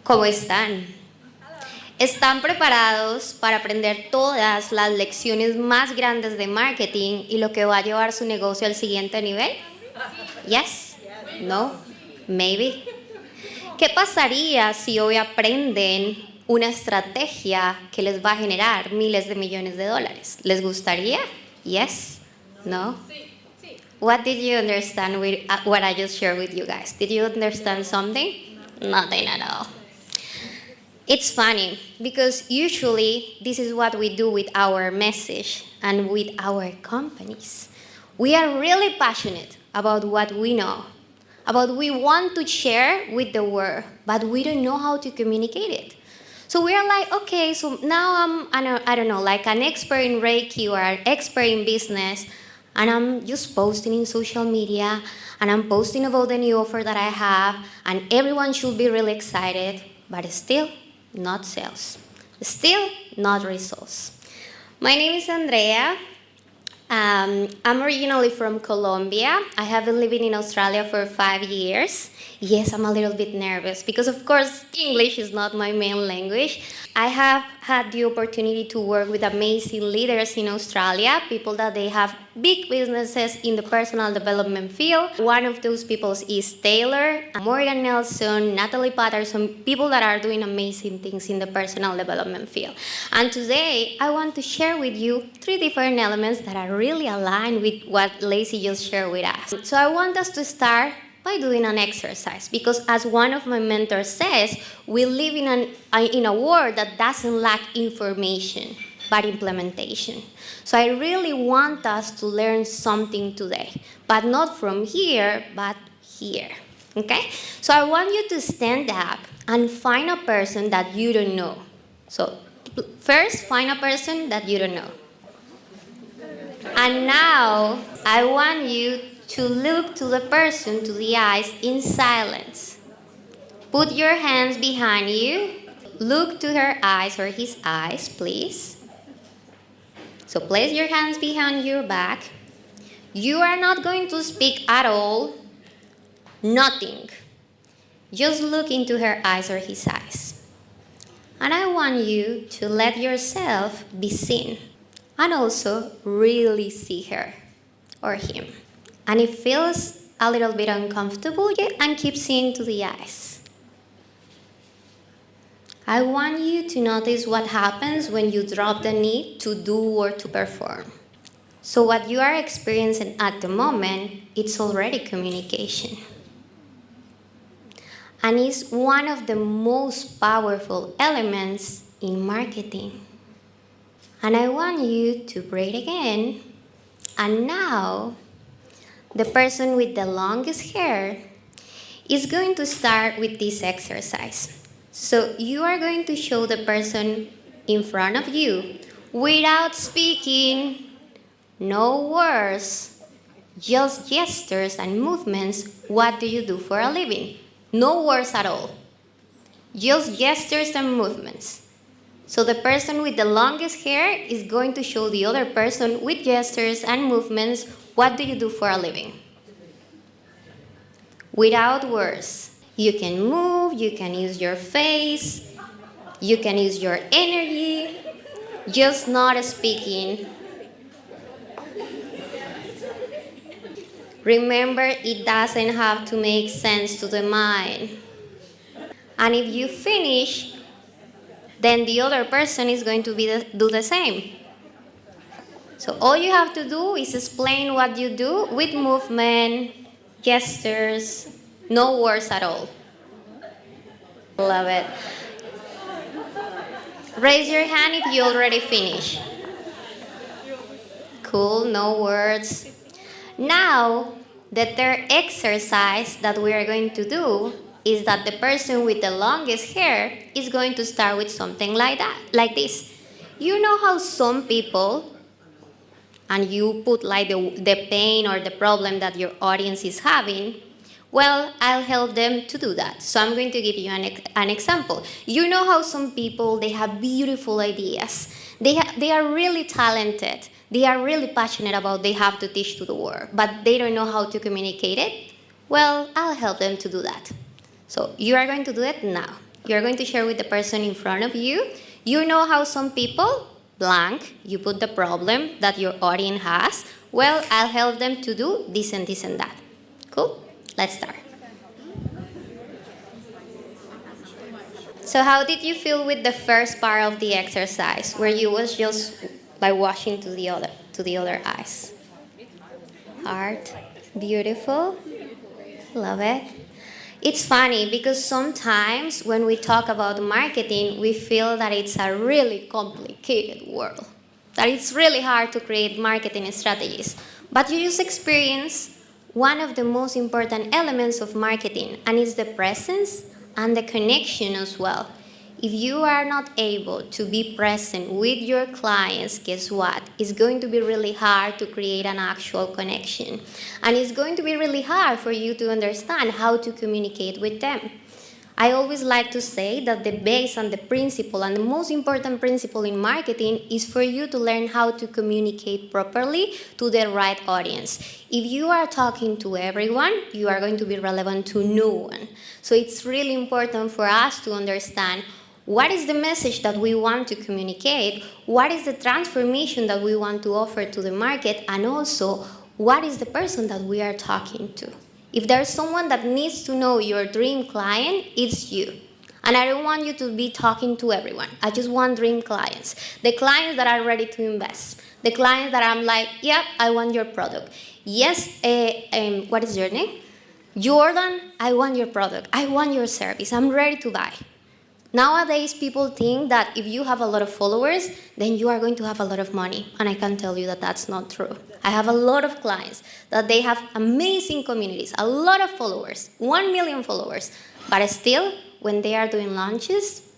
¿Cómo están? ¿Están preparados para aprender todas las lecciones más grandes de marketing y lo que va a llevar su negocio al siguiente nivel? Yes? No? Maybe? ¿Qué pasaría si hoy aprenden una estrategia que les va a generar miles de millones de dólares? ¿Les gustaría? Yes? No? What did you understand with what I just shared with you guys? Did you understand something? Nothing at all. It's funny because usually this is what we do with our message and with our companies. We are really passionate about what we know, about what we want to share with the world, but we don't know how to communicate it. So we are like, okay, so now I don't know, like an expert in Reiki or an expert in business, and I'm just posting in social media, and I'm posting about the new offer that I have, and everyone should be really excited, but still, not sales. Still, not results. My name is Andrea. I'm originally from Colombia. I have been living in Australia for 5 years. Yes, I'm a little bit nervous because, of course, English is not my main language. I have had the opportunity to work with amazing leaders in Australia, people that they have big businesses in the personal development field. One of those people is Taylor, Morgan Nelson, Natalie Patterson, people that are doing amazing things in the personal development field. And today, I want to share with you 3 different elements that are really aligned with what Lacey just shared with us. So I want us to start by doing an exercise because, as one of my mentors says, we live in a world that doesn't lack information but implementation. So I really want us to learn something today, but not from here, but here. Okay? So I want you to stand up and find a person that you don't know. So first, find a person that you don't know. And now I want you to look to the person to the eyes in silence. Put your hands behind you. Look to her eyes or his eyes, please. So place your hands behind your back. You are not going to speak at all. Nothing. Just look into her eyes or his eyes. And I want you to let yourself be seen and also really see her or him. And it feels a little bit uncomfortable, and keep seeing to the eyes. I want you to notice what happens when you drop the need to do or to perform. So what you are experiencing at the moment, it's already communication. And it's one of the most powerful elements in marketing. And I want you to breathe again. And now, the person with the longest hair is going to start with this exercise. So you are going to show the person in front of you without speaking, no words, just gestures and movements. What do you do for a living? No words at all. Just gestures and movements. So the person with the longest hair is going to show the other person with gestures and movements, what do you do for a living? Without words. You can move, you can use your face, you can use your energy, just not speaking. Remember, it doesn't have to make sense to the mind. And if you finish, then the other person is going to do the same. So all you have to do is explain what you do with movement, gestures, no words at all. Love it. Raise your hand if you already finished. Cool, no words. Now, the third exercise that we are going to do is that the person with the longest hair is going to start with something like that, like this. You know how some people, and you put like the pain or the problem that your audience is having, well, I'll help them to do that. So I'm going to give you an example. You know how some people, they have beautiful ideas. They are really talented. They are really passionate about they have to teach to the world, but they don't know how to communicate it. Well, I'll help them to do that. So you are going to do it now. You're going to share with the person in front of you. You know how some people, blank, you put the problem that your audience has. Well, I'll help them to do this and this and that. Cool? Let's start. So how did you feel with the first part of the exercise where you was just like washing to the other eyes? Hard, beautiful, love it. It's funny because sometimes when we talk about marketing, we feel that it's a really complicated world, that it's really hard to create marketing strategies. But you just experience one of the most important elements of marketing, and it's the presence and the connection as well. If you are not able to be present with your clients, guess what? It's going to be really hard to create an actual connection. And it's going to be really hard for you to understand how to communicate with them. I always like to say that the base and the principle and the most important principle in marketing is for you to learn how to communicate properly to the right audience. If you are talking to everyone, you are going to be relevant to no one. So it's really important for us to understand what is the message that we want to communicate, what is the transformation that we want to offer to the market, and also what is the person that we are talking to. If there's someone that needs to know your dream client, it's you. And I don't want you to be talking to everyone. I just want dream clients. The clients that are ready to invest. The clients that I'm like, yep, I want your product. Yes, what is your name? Jordan, I want your product. I want your service. I'm ready to buy. Nowadays, people think that if you have a lot of followers, then you are going to have a lot of money. And I can tell you that that's not true. I have a lot of clients that they have amazing communities, a lot of followers, 1 million followers. But still, when they are doing launches,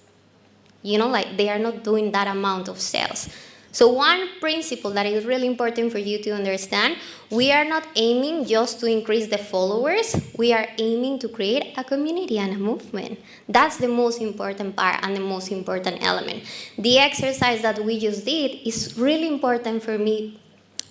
like they are not doing that amount of sales. So one principle that is really important for you to understand, we are not aiming just to increase the followers, we are aiming to create a community and a movement. That's the most important part and the most important element. The exercise that we just did is really important for me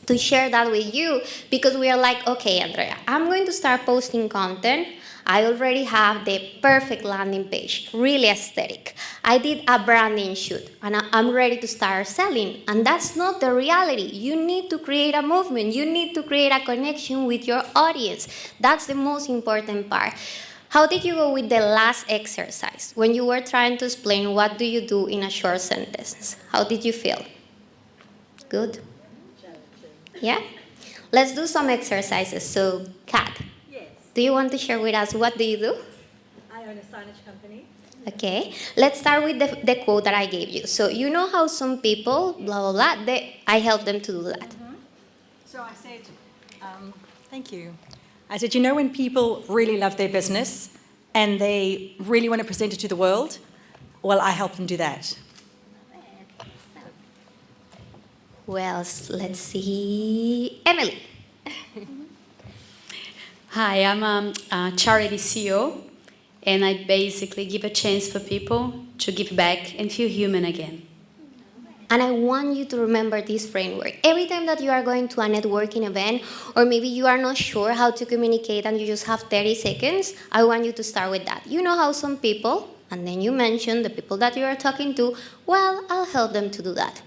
to share that with you because we are like, okay, Andrea, I'm going to start posting content. I already have the perfect landing page, really aesthetic. I did a branding shoot, and I'm ready to start selling. And that's not the reality. You need to create a movement. You need to create a connection with your audience. That's the most important part. How did you go with the last exercise when you were trying to explain what do you do in a short sentence? How did you feel? Good? Yeah? Let's do some exercises. So, Kat. Do you want to share with us what do you do? I own a signage company. Okay, let's start with the quote that I gave you. So you know how some people, blah, blah, blah, I help them to do that. Mm-hmm. So I said, thank you. I said, when people really love their business and they really want to present it to the world, well, I help them do that. Well, let's see. Emily. Hi, I'm a charity CEO, and I basically give a chance for people to give back and feel human again. And I want you to remember this framework. Every time that you are going to a networking event, or maybe you are not sure how to communicate and you just have 30 seconds, I want you to start with that. You know how some people, and then you mention the people that you are talking to, well, I'll help them to do that.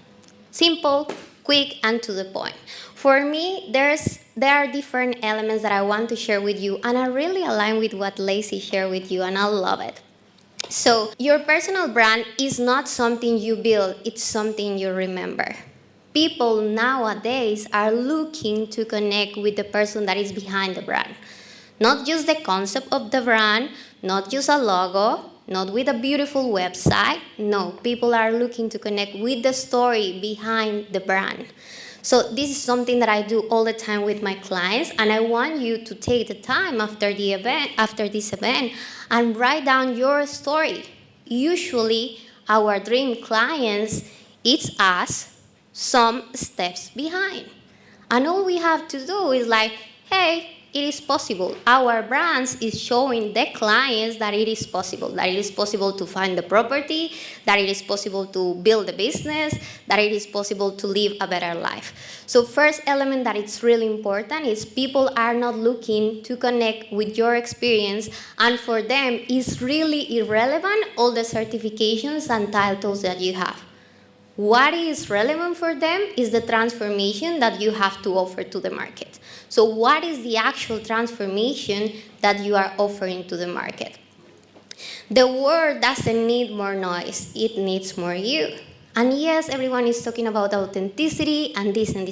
Simple, quick, and to the point. For me, there are different elements that I want to share with you, and I really align with what Lacey shared with you, and I love it. So, your personal brand is not something you build, it's something you remember. People nowadays are looking to connect with the person that is behind the brand. Not just the concept of the brand, not just a logo, not with a beautiful website. No, people are looking to connect with the story behind the brand. So this is something that I do all the time with my clients, and I want you to take the time after this event, and write down your story. Usually, our dream clients, it's us some steps behind. And all we have to do is like, hey, it is possible. Our brands is showing the clients that it is possible to find the property, that it is possible to build a business, that it is possible to live a better life. So first element that it's really important is people are not looking to connect with your experience, and for them it's really irrelevant all the certifications and titles that you have. What is relevant for them is the transformation that you have to offer to the market. So what is the actual transformation that you are offering to the market? The world doesn't need more noise, it needs more you. And yes, everyone is talking about authenticity and this and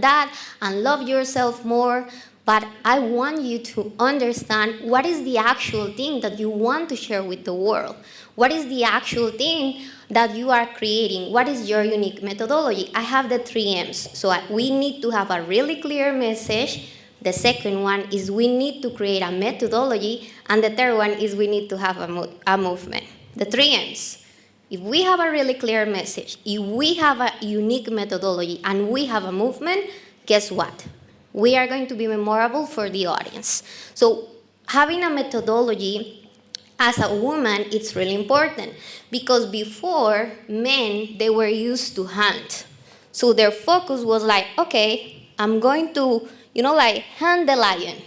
that, and love yourself more, but I want you to understand what is the actual thing that you want to share with the world. What is the actual thing that you are creating? What is your unique methodology? I have the 3 M's. So we need to have a really clear message. The second one is we need to create a methodology. And the third one is we need to have a movement. The 3 M's. If we have a really clear message, if we have a unique methodology, and we have a movement, guess what? We are going to be memorable for the audience. So having a methodology as a woman, it's really important, because before, men, they were used to hunt. So their focus was like, okay, I'm going to, hunt the lion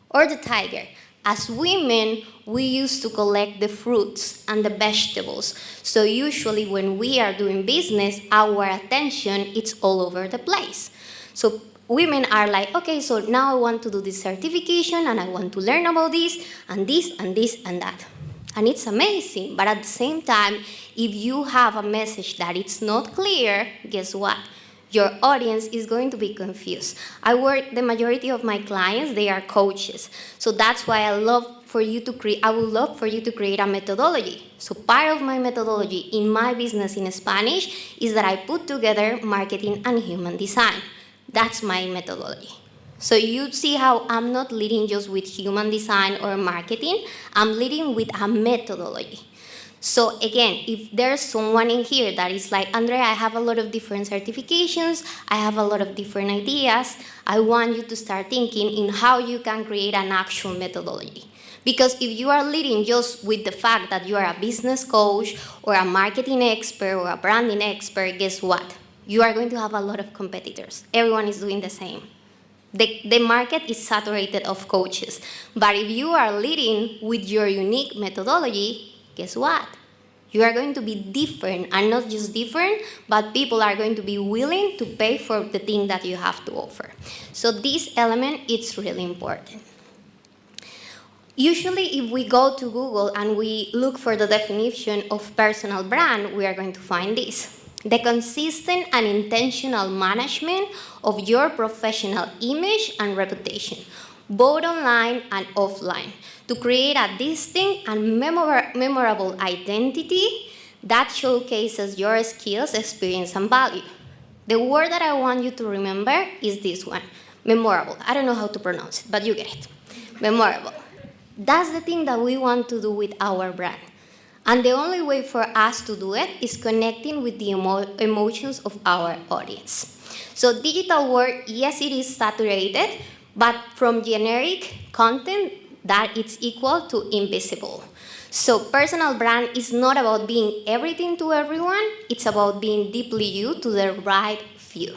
or the tiger. As women, we used to collect the fruits and the vegetables. So usually when we are doing business, our attention is all over the place. So women are like, okay, so now I want to do this certification, and I want to learn about this and this and this and that. And it's amazing, but at the same time, if you have a message that it's not clear, guess what? Your audience is going to be confused. The majority of my clients, they are coaches. So that's why I would love for you to create a methodology. So part of my methodology in my business in Spanish is that I put together marketing and human design. That's my methodology. So you see how I'm not leading just with human design or marketing, I'm leading with a methodology. So again, if there's someone in here that is like, Andrea, I have a lot of different certifications, I have a lot of different ideas, I want you to start thinking in how you can create an actual methodology. Because if you are leading just with the fact that you are a business coach or a marketing expert or a branding expert, guess what? You are going to have a lot of competitors. Everyone is doing the same. The market is saturated of coaches. But if you are leading with your unique methodology, guess what? You are going to be different, and not just different, but people are going to be willing to pay for the thing that you have to offer. So this element, it's really important. Usually, if we go to Google and we look for the definition of personal brand, we are going to find this. The consistent and intentional management of your professional image and reputation, both online and offline, to create a distinct and memorable identity that showcases your skills, experience, and value. The word that I want you to remember is this one, memorable. I don't know how to pronounce it, but you get it. Memorable. That's the thing that we want to do with our brand. And the only way for us to do it is connecting with the emotions of our audience. So digital world, yes, it is saturated, but from generic content, that it's equal to invisible. So personal brand is not about being everything to everyone, it's about being deeply you to the right few.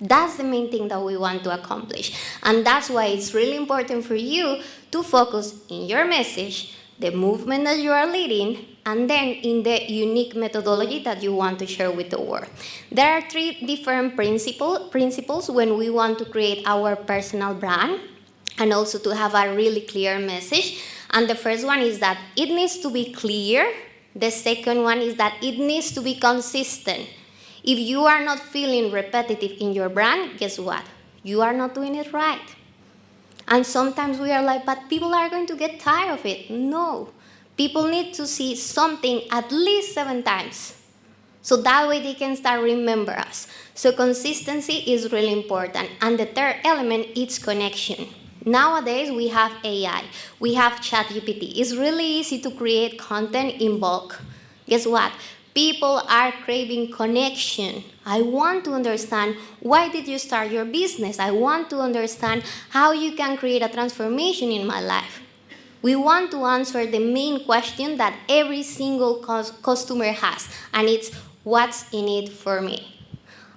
That's the main thing that we want to accomplish. And that's why it's really important for you to focus in your message, the movement that you are leading, and then in the unique methodology that you want to share with the world. There are 3 different principles when we want to create our personal brand and also to have a really clear message. And the first one is that it needs to be clear. The second one is that it needs to be consistent. If you are not feeling repetitive in your brand, guess what? You are not doing it right. And sometimes we are like, but people are going to get tired of it. No. People need to see something at least 7 times. So that way they can start remember us. So consistency is really important. And the third element is connection. Nowadays we have AI. We have ChatGPT. It's really easy to create content in bulk. Guess what? People are craving connection. I want to understand why did you start your business. I want to understand how you can create a transformation in my life. We want to answer the main question that every single customer has, and it's what's in it for me.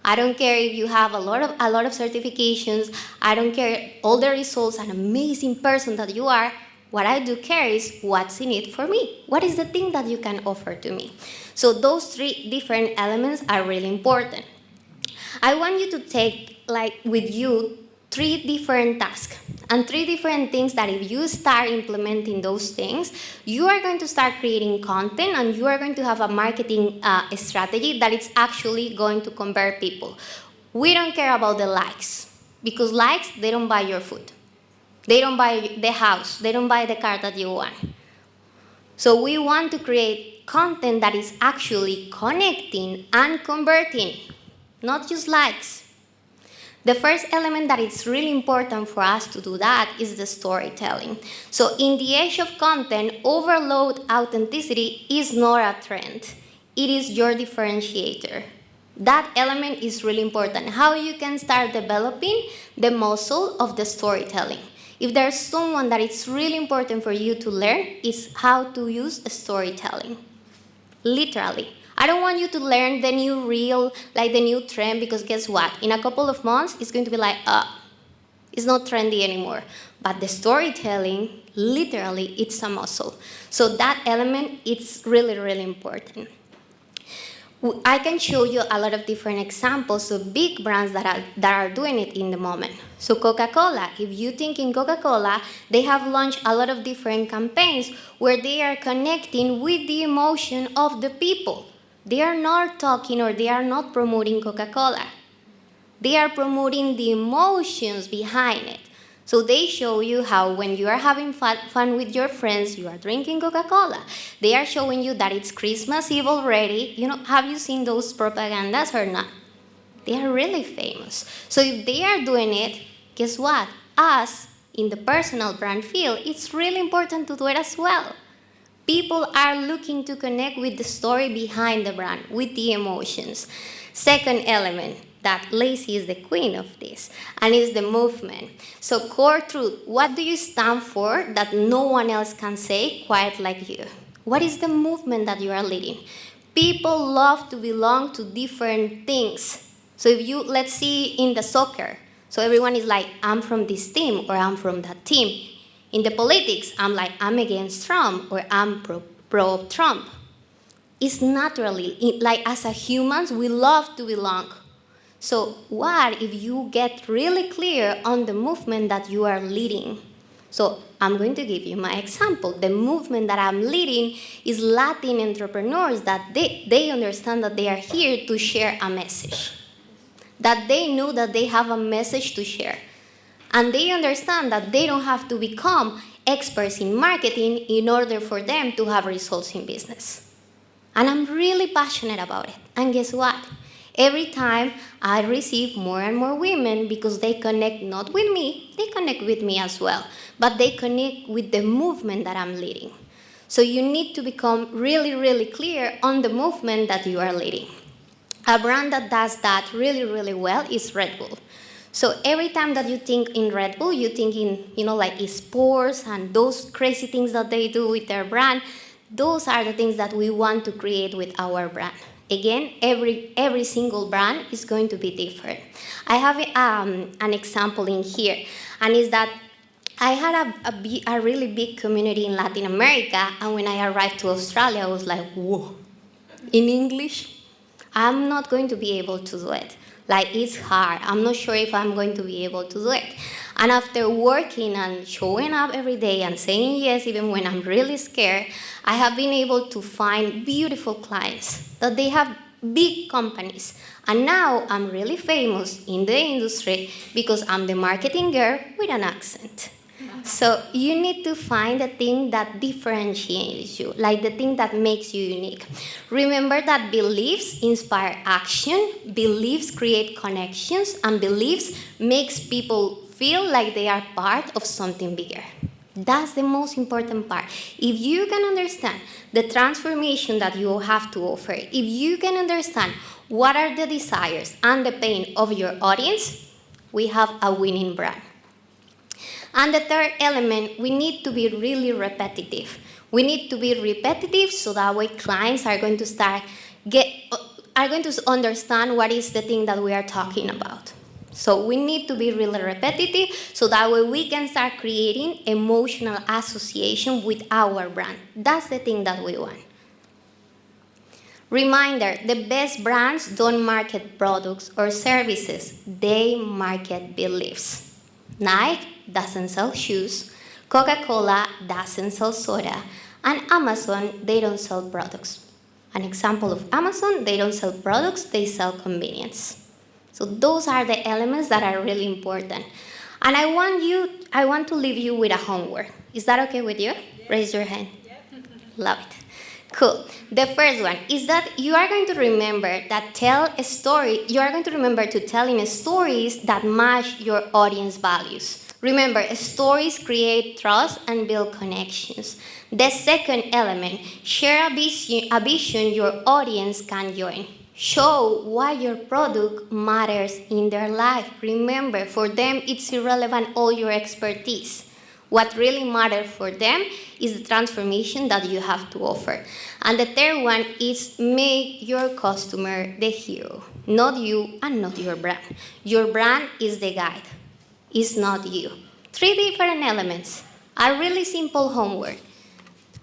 I don't care if you have a lot of certifications. I don't care all the results, an amazing person that you are. What I do care is what's in it for me. What is the thing that you can offer to me? So those three different elements are really important. I want you to take like with you three different tasks and three different things that if you start implementing those things, you are going to start creating content and you are going to have a marketing strategy that is actually going to convert people. We don't care about the likes because likes, they don't buy your food. They don't buy the house. They don't buy the car that you want. So we want to create content that is actually connecting and converting, not just likes. The first element that is really important for us to do that is the storytelling. So in the age of content, overload authenticity is not a trend. It is your differentiator. That element is really important. How you can start developing the muscle of the storytelling. If there's someone that it's really important for you to learn, is how to use storytelling. Literally. I don't want you to learn the new reel, like the new trend, because guess what? In a couple of months, it's going to be like, it's not trendy anymore. But the storytelling, literally, it's a muscle. So that element, it's really, really important. I can show you a lot of different examples of big brands that are doing it in the moment. So Coca-Cola, if you think in Coca-Cola, they have launched a lot of different campaigns where they are connecting with the emotion of the people. They are not talking or they are not promoting Coca-Cola. They are promoting the emotions behind it. So they show you how when you are having fun with your friends, you are drinking Coca-Cola. They are showing you that it's Christmas Eve already. Have you seen those propagandas or not? They are really famous. So if they are doing it, guess what? Us, in the personal brand field, it's really important to do it as well. People are looking to connect with the story behind the brand, with the emotions. Second element, that Lacey is the queen of this, and is the movement. So core truth, what do you stand for that no one else can say quite like you? What is the movement that you are leading? People love to belong to different things. So if you, let's see in the soccer, so everyone is like, I'm from this team or I'm from that team. In the politics, I'm like, I'm against Trump or I'm pro-Trump. It's naturally, like as a humans, we love to belong. So what if you get really clear on the movement that you are leading? So I'm going to give you my example. The movement that I'm leading is Latin entrepreneurs that they understand that they are here to share a message. That they know that they have a message to share. And they understand that they don't have to become experts in marketing in order for them to have results in business. And I'm really passionate about it. And guess what? Every time I receive more and more women because they connect not with me, they connect with me as well, but they connect with the movement that I'm leading. So you need to become really, really clear on the movement that you are leading. A brand that does that really, really well is Red Bull. So every time that you think in Red Bull, you think in, like sports and those crazy things that they do with their brand. Those are the things that we want to create with our brand. Again, every single brand is going to be different. I have an example in here, and is that I had a really big community in Latin America, and when I arrived to Australia, I was like, whoa, in English? I'm not going to be able to do it. Like, it's hard. I'm not sure if I'm going to be able to do it. And after working and showing up every day and saying yes, even when I'm really scared, I have been able to find beautiful clients that they have big companies. And now I'm really famous in the industry because I'm the marketing girl with an accent. So you need to find the thing that differentiates you, like the thing that makes you unique. Remember that beliefs inspire action, beliefs create connections, and beliefs makes people feel like they are part of something bigger. That's the most important part. If you can understand the transformation that you have to offer, if you can understand what are the desires and the pain of your audience, we have a winning brand. And the third element, we need to be really repetitive. We need to be repetitive so that way clients are going to are going to understand what is the thing that we are talking about. So we need to be really repetitive so that way we can start creating emotional association with our brand. That's the thing that we want. Reminder, the best brands don't market products or services, they market beliefs. Nike doesn't sell shoes, Coca-Cola doesn't sell soda, and Amazon, they don't sell products. An example of Amazon, they don't sell products, they sell convenience. So those are the elements that are really important. And I want to leave you with a homework. Is that okay with you? Yeah. Raise your hand. Yeah. Love it. Cool. The first one is that you are going to remember that you are going to remember to telling stories that match your audience values. Remember, stories create trust and build connections. The second element, share a vision your audience can join. Show why your product matters in their life. Remember, for them, it's irrelevant all your expertise. What really matters for them is the transformation that you have to offer. And the third one is make your customer the hero, not you and not your brand. Your brand is the guide, it's not you. 3 different elements, a really simple homework.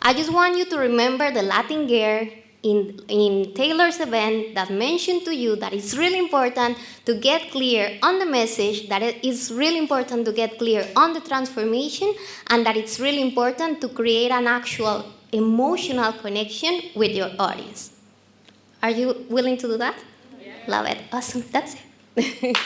I just want you to remember the Latin girl in Taylor's event that mentioned to you that it's really important to get clear on the message, that it is really important to get clear on the transformation, and that it's really important to create an actual emotional connection with your audience. Are you willing to do that? Yeah. Love it. Awesome. That's it.